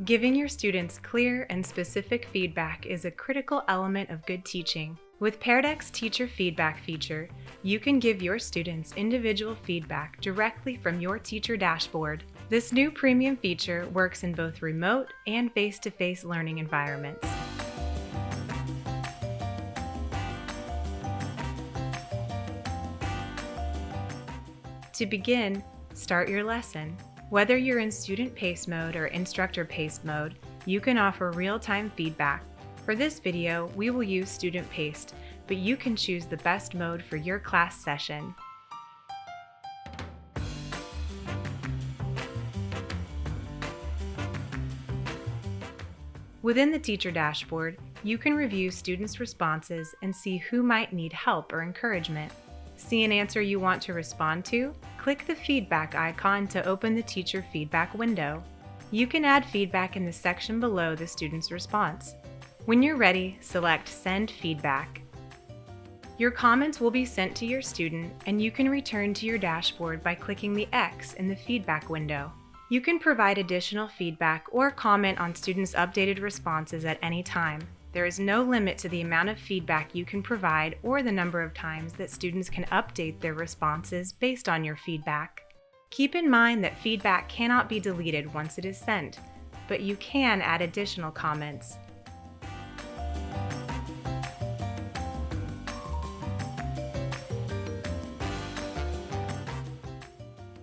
Giving your students clear and specific feedback is a critical element of good teaching. With Pear Deck's Teacher Feedback feature, you can give your students individual feedback directly from your teacher dashboard. This new premium feature works in both remote and face-to-face learning environments. To begin, start your lesson. Whether you're in student pace mode or instructor pace mode, you can offer real-time feedback. For this video, we will use student paced, but you can choose the best mode for your class session. Within the teacher dashboard, you can review students' responses and see who might need help or encouragement. See an answer you want to respond to? Click the feedback icon to open the teacher feedback window. You can add feedback in the section below the student's response. When you're ready, select Send Feedback. Your comments will be sent to your student, and you can return to your dashboard by clicking the X in the feedback window. You can provide additional feedback or comment on students' updated responses at any time. There is no limit to the amount of feedback you can provide or the number of times that students can update their responses based on your feedback. Keep in mind that feedback cannot be deleted once it is sent, but you can add additional comments.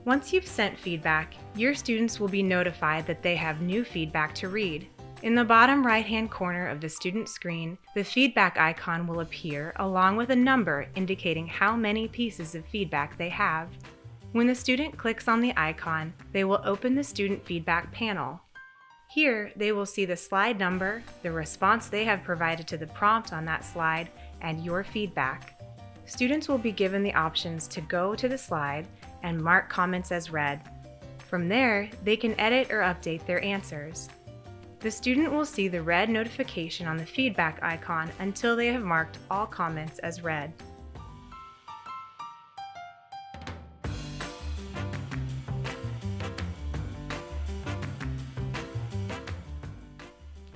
Once you've sent feedback, your students will be notified that they have new feedback to read. In the bottom right-hand corner of the student screen, the feedback icon will appear along with a number indicating how many pieces of feedback they have. When the student clicks on the icon, they will open the student feedback panel. Here, they will see the slide number, the response they have provided to the prompt on that slide, and your feedback. Students will be given the options to go to the slide and mark comments as read. From there, they can edit or update their answers. The student will see the red notification on the feedback icon until they have marked all comments as read.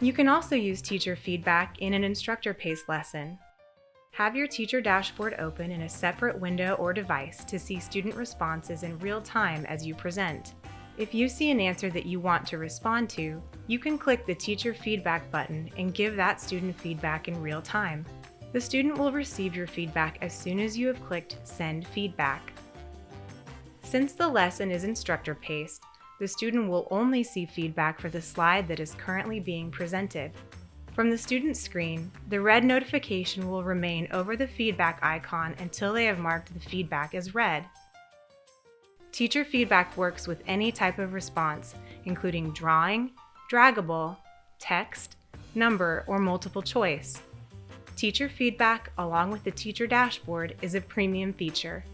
You can also use teacher feedback in an instructor pace lesson. Have your teacher dashboard open in a separate window or device to see student responses in real time as you present. If you see an answer that you want to respond to, you can click the Teacher Feedback button and give that student feedback in real time. The student will receive your feedback as soon as you have clicked Send Feedback. Since the lesson is instructor paced, the student will only see feedback for the slide that is currently being presented. From the student screen, the red notification will remain over the feedback icon until they have marked the feedback as read. Teacher feedback works with any type of response, including drawing, draggable, text, number, or multiple choice. Teacher feedback, along with the teacher dashboard, is a premium feature.